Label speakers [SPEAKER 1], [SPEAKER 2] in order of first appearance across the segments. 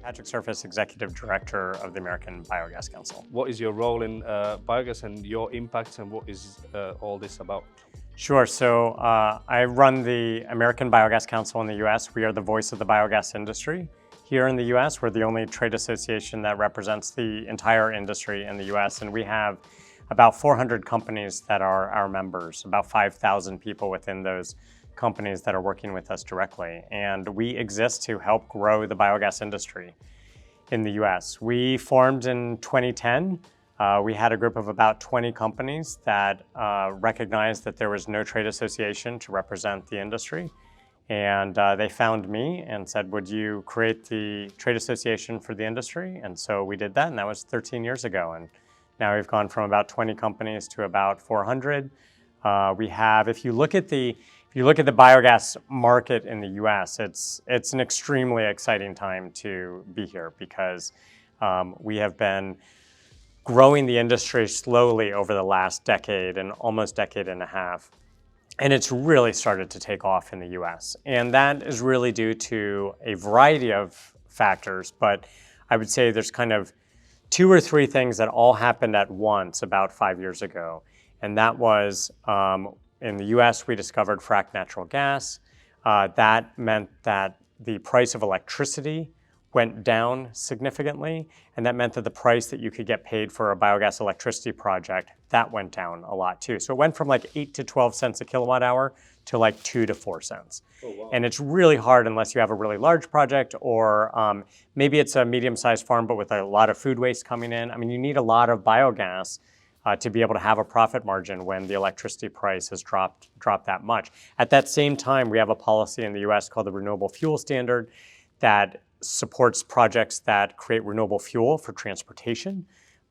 [SPEAKER 1] Patrick Surface, Executive Director of the American Biogas Council.
[SPEAKER 2] What is your role in biogas and your impact, and what is all this about?
[SPEAKER 1] Sure, so I run the American Biogas Council in the US. We are the voice of the biogas industry. Here in the US, we're the only trade association that represents the entire industry in the US, and we have about 400 companies that are our members, about 5,000 people within those companies that are working with us directly. And we exist to help grow the biogas industry in the US. We formed in 2010. We had a group of about 20 companies that recognized that there was no trade association to represent the industry. And they found me and said, would you create the trade association for the industry? And so we did that, and that was 13 years ago. And now we've gone from about 20 companies to about 400. We have, if you look at the biogas market in the US, it's an extremely exciting time to be here because we have been growing the industry slowly over the last decade and almost decade and a half. And it's really started to take off in the US. And that is really due to a variety of factors, but I would say there's kind of 2 or 3 things that all happened at once about 5 years ago. And that was, in the US, we discovered fracked natural gas. That meant that the price of electricity went down significantly, and that meant that the price that you could get paid for a biogas electricity project, that went down a lot too. So it went from like 8 to 12 cents a kilowatt hour to like 2 to 4 cents. Oh, wow. And it's really hard unless you have a really large project, or maybe it's a medium-sized farm but with a lot of food waste coming in. I mean, you need a lot of biogas to be able to have a profit margin when the electricity price has dropped that much. At that same time, we have a policy in the US called the Renewable Fuel Standard that supports projects that create renewable fuel for transportation.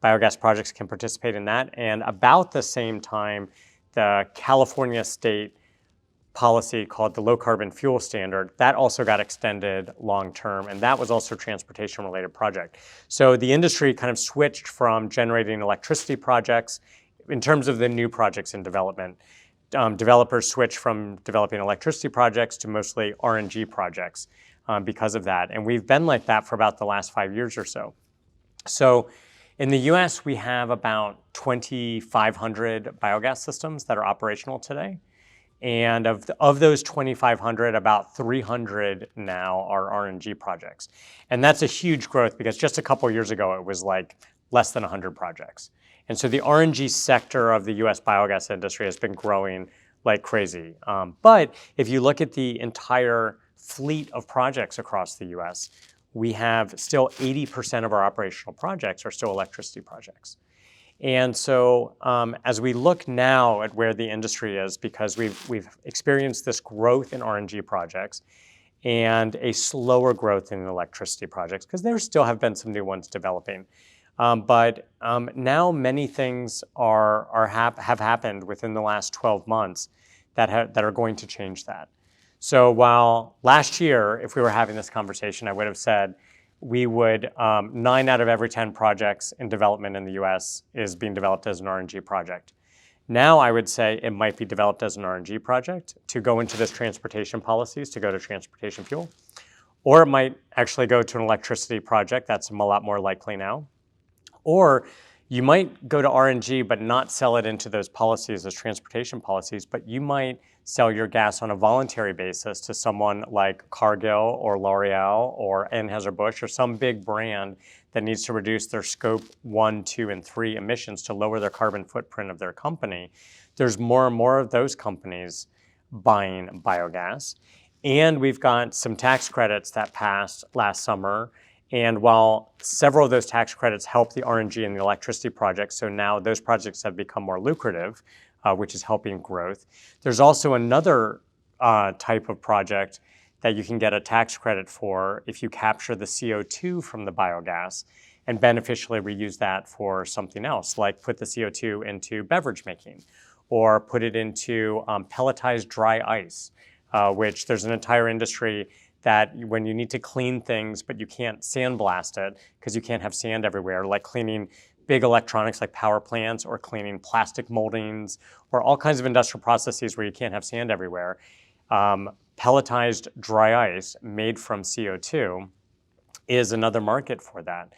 [SPEAKER 1] Biogas projects can participate in that. And about the same time, the California state policy called the Low Carbon Fuel Standard, that also got extended long term, and that was also a transportation related project. So the industry kind of switched from generating electricity projects in terms of the new projects in development. Developers switched from developing electricity projects to mostly RNG projects because of that. And we've been like that for about the last 5 years or so. So in the US, we have about 2,500 biogas systems that are operational today. And of those 2,500, about 300 now are RNG projects. And that's a huge growth because just a couple of years ago, it was like less than 100 projects. And so the RNG sector of the US biogas industry has been growing like crazy. But if you look at the entire fleet of projects across the US, we have still 80% of our operational projects are still electricity projects. And so as we look now at where the industry is, because we've experienced this growth in RNG projects and a slower growth in electricity projects, because there still have been some new ones developing. But now many things have happened within the last 12 months that are going to change that. So while last year, if we were having this conversation, I would have said, we would, 9 out of every 10 projects in development in the US is being developed as an RNG project. Now I would say it might be developed as an RNG project to go into this transportation policies, to go to transportation fuel, or it might actually go to an electricity project. That's a lot more likely now. Or you might go to RNG but not sell it into those policies, those transportation policies, but you might sell your gas on a voluntary basis to someone like Cargill or L'Oreal or Anheuser-Busch or some big brand that needs to reduce their scope 1, 2, and 3 emissions to lower their carbon footprint of their company. There's more and more of those companies buying biogas. And we've got some tax credits that passed last summer. And while several of those tax credits help the RNG and the electricity projects, so now those projects have become more lucrative, which is helping growth. There's also another type of project that you can get a tax credit for if you capture the CO2 from the biogas and beneficially reuse that for something else, like put the CO2 into beverage making or put it into pelletized dry ice, which there's an entire industry that when you need to clean things, but you can't sandblast it because you can't have sand everywhere, like cleaning big electronics like power plants or cleaning plastic moldings or all kinds of industrial processes where you can't have sand everywhere. Pelletized dry ice made from CO2 is another market for that.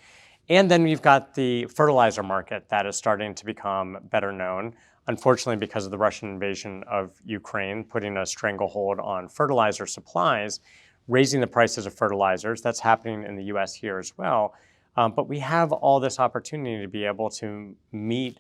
[SPEAKER 1] And then we've got the fertilizer market that is starting to become better known, unfortunately because of the Russian invasion of Ukraine, putting a stranglehold on fertilizer supplies, raising the prices of fertilizers. That's happening in the US here as well. But we have all this opportunity to be able to meet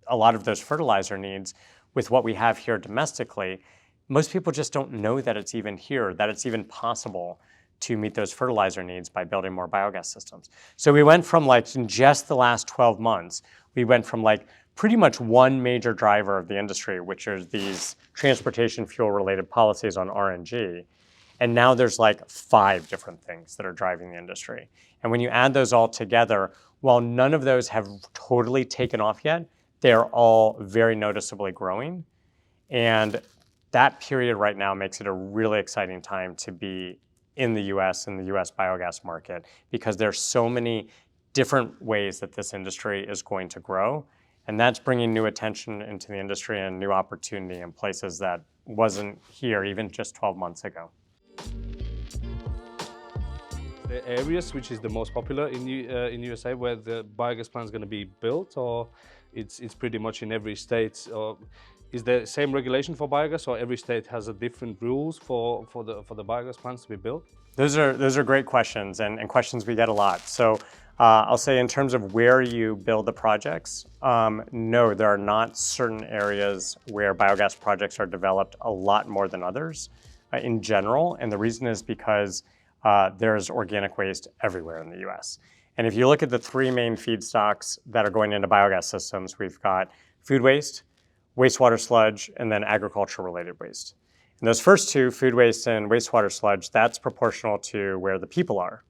[SPEAKER 1] a lot of those fertilizer needs with what we have here domestically. Most people just don't know that it's even here, that it's even possible to meet those fertilizer needs by building more biogas systems. So we went from like in just the last 12 months, we went from like pretty much one major driver of the industry, which are these transportation fuel related policies on RNG. And now there's like 5 different things that are driving the industry. And when you add those all together, while none of those have totally taken off yet, they're all very noticeably growing. And that period right now makes it a really exciting time to be in the US biogas market, because there's so many different ways that this industry is going to grow. And that's bringing new attention into the industry and new opportunity in places that wasn't here even just 12 months ago.
[SPEAKER 2] The areas which is the most popular in USA where the biogas plant is going to be built, or it's pretty much in every state? Or is there the same regulation for biogas, or every state has a different rules for the biogas plants to be built?
[SPEAKER 1] Those are great questions, and questions we get a lot. So I'll say in terms of where you build the projects, no, there are not certain areas where biogas projects are developed a lot more than others in general. And the reason is because there's organic waste everywhere in the US. And if you look at the 3 main feedstocks that are going into biogas systems, we've got food waste, wastewater sludge, and then agriculture-related waste. And those first 2, food waste and wastewater sludge, that's proportional to where the people are.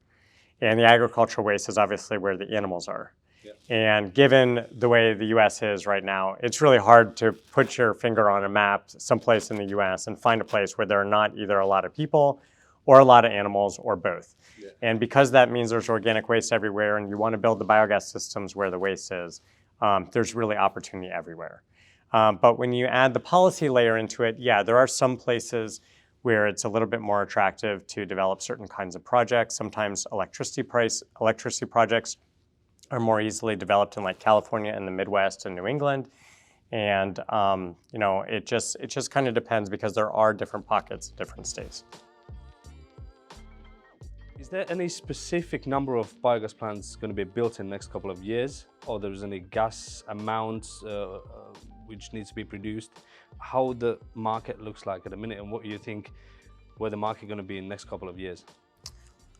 [SPEAKER 1] And the agricultural waste is obviously where the animals are. Yeah. And given the way the US is right now, it's really hard to put your finger on a map someplace in the US and find a place where there are not either a lot of people or a lot of animals or both. Yeah. And because that means there's organic waste everywhere and you want to build the biogas systems where the waste is, there's really opportunity everywhere. But when you add the policy layer into it, yeah, there are some places where it's a little bit more attractive to develop certain kinds of projects. Sometimes electricity projects are more easily developed in like California and the Midwest and New England. And it just kind of depends, because there are different pockets in different states.
[SPEAKER 2] Is there any specific number of biogas plants going to be built in the next couple of years, or there is any gas amounts which needs to be produced? How the market looks like at the minute, and what you think where the market going to be in the next couple of years?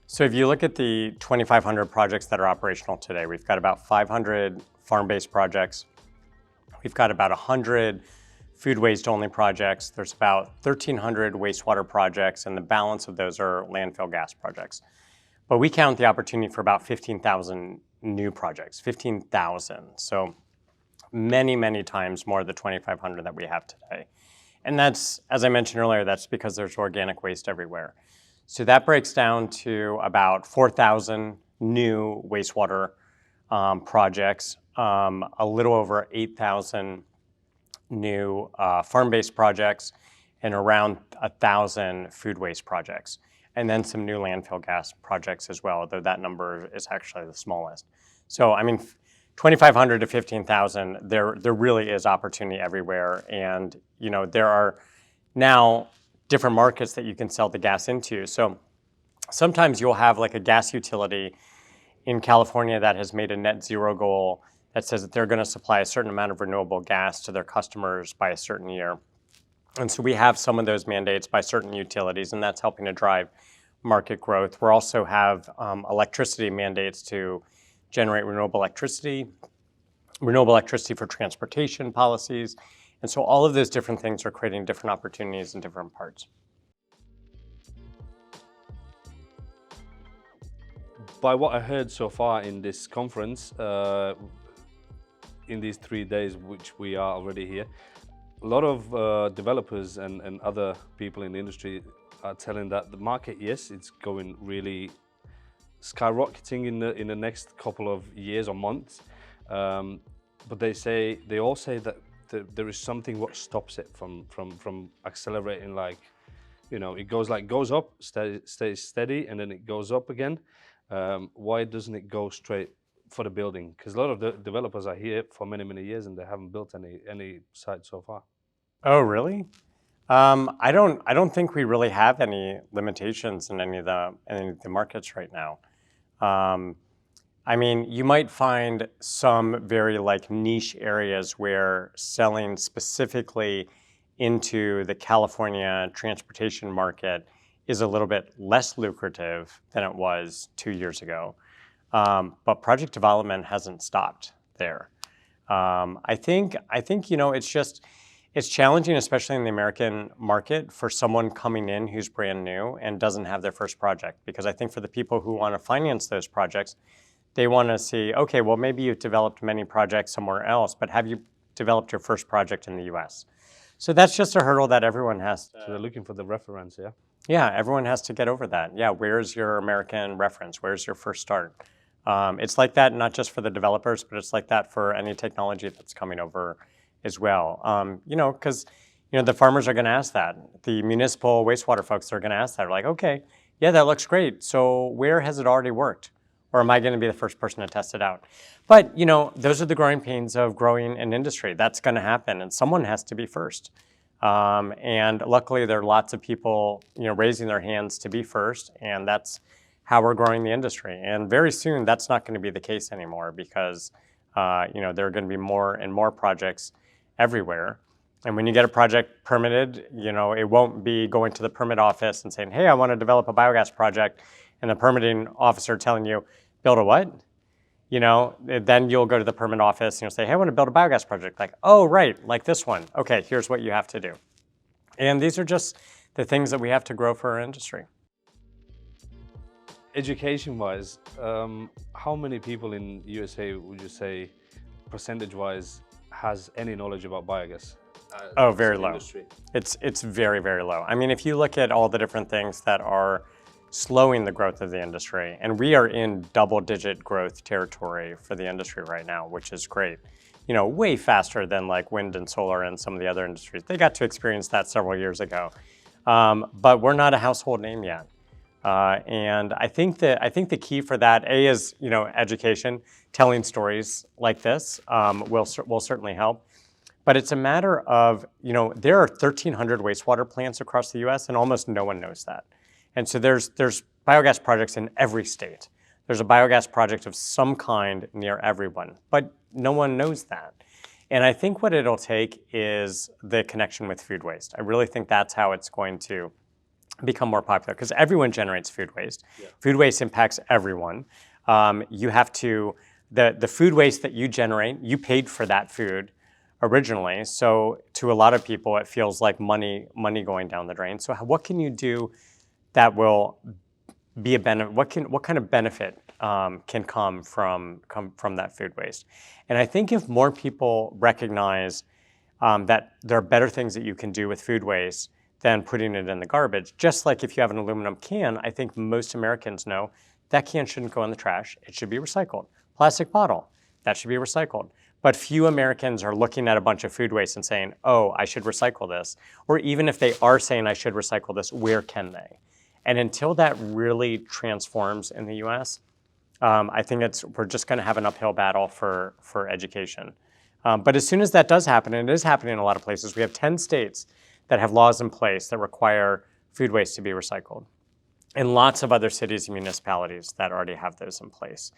[SPEAKER 1] So if you look at the 2,500 projects that are operational today, we've got about 500 farm-based projects. We've got about 100 food waste only projects. There's about 1,300 wastewater projects, and the balance of those are landfill gas projects. But we count the opportunity for about 15,000 new projects, 15,000. So many, many times more than the 2,500 that we have today. And that's, as I mentioned earlier, that's because there's organic waste everywhere. So that breaks down to about 4,000 new wastewater projects, a little over 8,000 new farm-based projects, and around 1,000 food waste projects. And then some new landfill gas projects as well, though that number is actually the smallest. So, I mean, 2,500 to 15,000, there really is opportunity everywhere. And, there are now different markets that you can sell the gas into. So sometimes you'll have like a gas utility in California that has made a net zero goal that says that they're going to supply a certain amount of renewable gas to their customers by a certain year. And so we have some of those mandates by certain utilities, and that's helping to drive market growth. We also have electricity mandates to generate renewable electricity for transportation policies. And so all of those different things are creating different opportunities in different parts.
[SPEAKER 2] By what I heard so far in this conference, in these 3 days which we are already here, A lot of developers and other people in the industry are telling that the market, yes, it's going really skyrocketing in the next couple of years or months, but they all say that there is something what stops it from accelerating. Like, you know, it goes up, stays steady, and then it goes up again. Why doesn't it go straight for the building? Because a lot of the developers are here for many years and they haven't built any site so far.
[SPEAKER 1] Oh, really? I don't think we really have any limitations in any of the markets right now. I mean, you might find some very like niche areas where selling specifically into the California transportation market is a little bit less lucrative than it was 2 years ago. But project development hasn't stopped there. I think you know, it's challenging, especially in the American market, for someone coming in who's brand new and doesn't have their first project. Because I think for the people who want to finance those projects, they want to see, okay, well, maybe you've developed many projects somewhere else, but have you developed your first project in the US? So that's just a hurdle that everyone has to.
[SPEAKER 2] So they're looking for the reference, yeah?
[SPEAKER 1] Yeah, everyone has to get over that. Yeah, where's your American reference? Where's your first start? It's like that not just for the developers, but it's like that for any technology that's coming over as well. You know, because the farmers are going to ask that. The municipal wastewater folks are going to ask that. They're like, okay, yeah, that looks great. So where has it already worked? Or am I going to be the first person to test it out? But those are the growing pains of growing an industry. That's going to happen, and someone has to be first. And luckily, there are lots of people raising their hands to be first, and that's how we're growing the industry. And very soon, that's not going to be the case anymore because there are going to be more and more projects everywhere. And when you get a project permitted, it won't be going to the permit office and saying, hey, I want to develop a biogas project, and the permitting officer telling you, build a what? Then you'll go to the permit office and you'll say, hey, I want to build a biogas project. Like, oh, right, like this one. Okay, here's what you have to do. And these are just the things that we have to grow for our industry.
[SPEAKER 2] Education-wise, how many people in USA would you say, percentage-wise, has any knowledge about biogas?
[SPEAKER 1] Oh, very low. It's very, very low. I mean, if you look at all the different things that are slowing the growth of the industry, and we are in double-digit growth territory for the industry right now, which is great. Way faster than like wind and solar and some of the other industries. They got to experience that several years ago, but we're not a household name yet. And I think the key for that, is education. Telling stories like this will certainly help. But it's a matter of there are 1,300 wastewater plants across the U.S. and almost no one knows that. And so there's biogas projects in every state. There's a biogas project of some kind near everyone, but no one knows that. And I think what it'll take is the connection with food waste. I really think that's how it's going to become more popular, because everyone generates food waste. Yeah. Food waste impacts everyone. You have to, the food waste that you generate, you paid for that food originally. So to a lot of people, it feels like money going down the drain. So what can you do that will be a benefit? What kind of benefit can come from that food waste? And I think if more people recognize that there are better things that you can do with food waste than putting it in the garbage, just like if you have an aluminum can, I think most Americans know that can shouldn't go in the trash. It should be recycled. Plastic bottle, that should be recycled. But few Americans are looking at a bunch of food waste and saying, oh, I should recycle this. Or even if they are saying I should recycle this, where can they? And until that really transforms in the US, I think we're just going to have an uphill battle for education. But as soon as that does happen, and it is happening in a lot of places, we have 10 states that have laws in place that require food waste to be recycled, and lots of other cities and municipalities that already have those in place.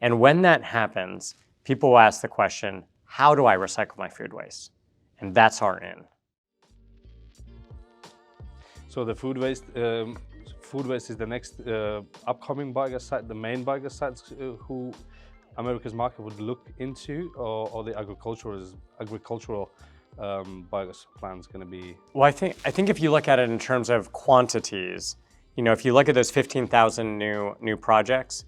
[SPEAKER 1] And when that happens, people will ask the question, how do I recycle my food waste? And that's our in.
[SPEAKER 2] So the food waste is the next upcoming biogas site, the main biogas sites who America's market would look into, or the agricultural biogas plants going to be?
[SPEAKER 1] Well, I think if you look at it in terms of quantities, if you look at those 15,000 new projects,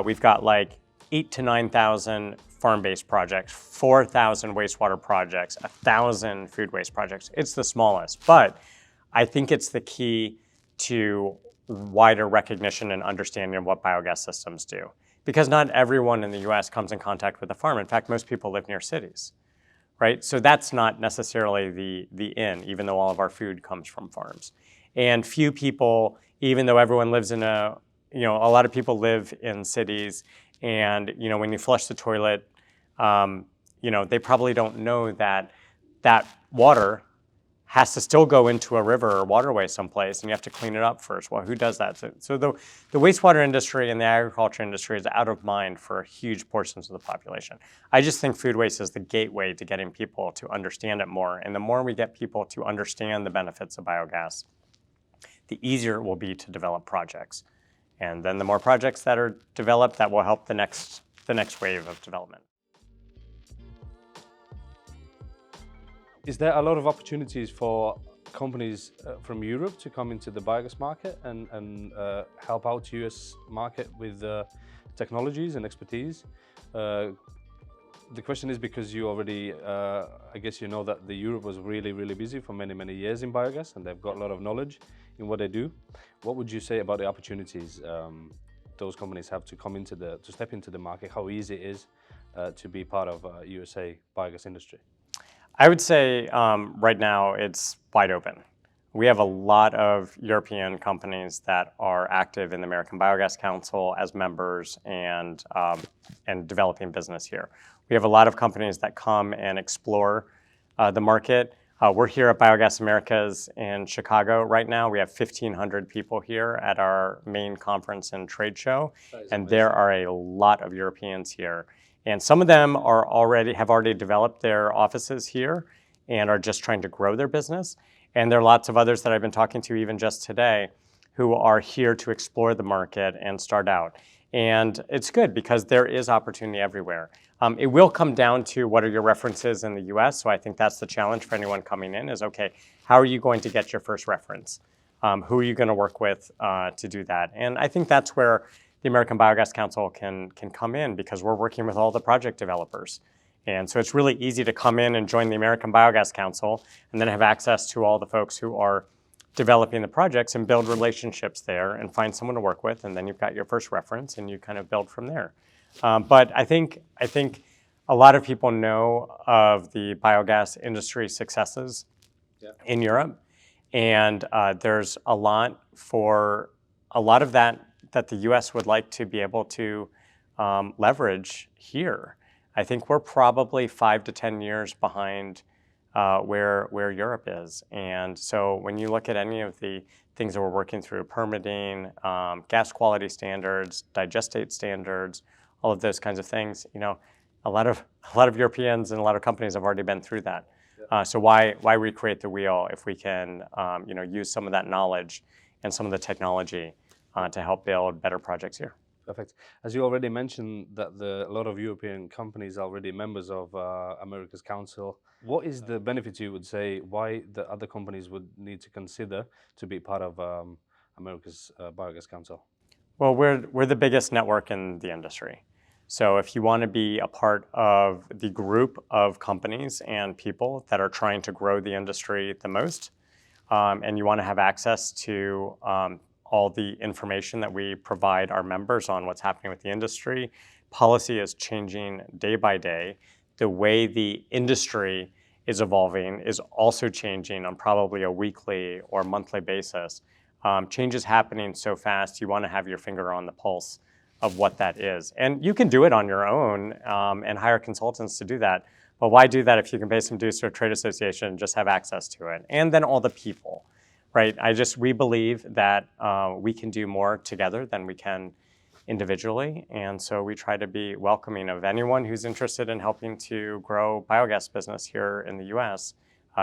[SPEAKER 1] we've got like 8 to 9,000 farm-based projects, 4,000 wastewater projects, 1,000 food waste projects. It's the smallest, but I think it's the key to wider recognition and understanding of what biogas systems do. Because not everyone in the US comes in contact with a farm. In fact, most people live near cities, right? So that's not necessarily the in, even though all of our food comes from farms. And few people, even though everyone lives in a lot of people live in cities, and when you flush the toilet, they probably don't know that that water has to still go into a river or waterway someplace, and you have to clean it up first. Well, who does that? So the wastewater industry and the agriculture industry is out of mind for huge portions of the population. I just think food waste is the gateway to getting people to understand it more. And the more we get people to understand the benefits of biogas, the easier it will be to develop projects. And then the more projects that are developed, that will help the next wave of development.
[SPEAKER 2] Is there a lot of opportunities for companies from Europe to come into the biogas market and help out US market with technologies and expertise? The question is because you already, I guess you know that the Europe was really busy for many years in biogas, and they've got a lot of knowledge in what they do. What would you say about the opportunities those companies have to come to step into the market? How easy it is to be part of USA biogas industry?
[SPEAKER 1] I would say right now it's wide open. We have a lot of European companies that are active in the American Biogas Council as members and developing business here. We have a lot of companies that come and explore the market. We're here at Biogas Americas in Chicago right now. We have 1,500 people here at our main conference and trade show, and there are a lot of Europeans here. And some of them have already developed their offices here and are just trying to grow their business. And there are lots of others that I've been talking to even just today who are here to explore the market and start out. And it's good because there is opportunity everywhere. It will come down to what are your references in the US. So I think that's the challenge for anyone coming in is, okay, how are you going to get your first reference? Who are you going to work with to do that? And I think that's where the American Biogas Council can come in because we're working with all the project developers. And so it's really easy to come in and join the American Biogas Council and then have access to all the folks who are developing the projects and build relationships there and find someone to work with. And then you've got your first reference and you kind of build from there. But I think a lot of people know of the biogas industry successes in Europe. And there's a lot of that the US would like to be able to leverage here. I think we're probably 5 to 10 years behind where Europe is. And so when you look at any of the things that we're working through, permitting, gas quality standards, digestate standards, all of those kinds of things, a lot of Europeans and a lot of companies have already been through that. So why recreate the wheel if we can use some of that knowledge and some of the technology to help build better projects here.
[SPEAKER 2] Perfect. As you already mentioned that a lot of European companies are already members of America's Council. What is the benefit, you would say, why the other companies would need to consider to be part of America's Biogas Council?
[SPEAKER 1] Well, we're the biggest network in the industry. So if you want to be a part of the group of companies and people that are trying to grow the industry the most, and you want to have access to all the information that we provide our members on what's happening with the industry. Policy is changing day by day. The way the industry is evolving is also changing on probably a weekly or monthly basis. Change is happening so fast, you want to have your finger on the pulse of what that is. And you can do it on your own and hire consultants to do that. But why do that if you can pay some dues to a trade association and just have access to it? And then all the people. Right, we believe that we can do more together than we can individually, and so we try to be welcoming of anyone who's interested in helping to grow biogas business here in the U.S.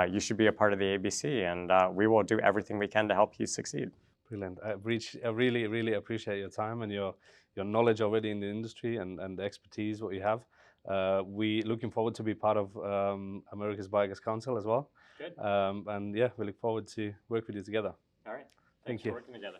[SPEAKER 1] You should be a part of the ABC, and we will do everything we can to help you succeed.
[SPEAKER 2] Brilliant. I really appreciate your time and your knowledge already in the industry and the expertise what you have. We looking forward to be part of America's Biogas Council as well.
[SPEAKER 1] Good.
[SPEAKER 2] And yeah, we look forward to work with you together.
[SPEAKER 1] All right.
[SPEAKER 2] Thank you.
[SPEAKER 1] For working together.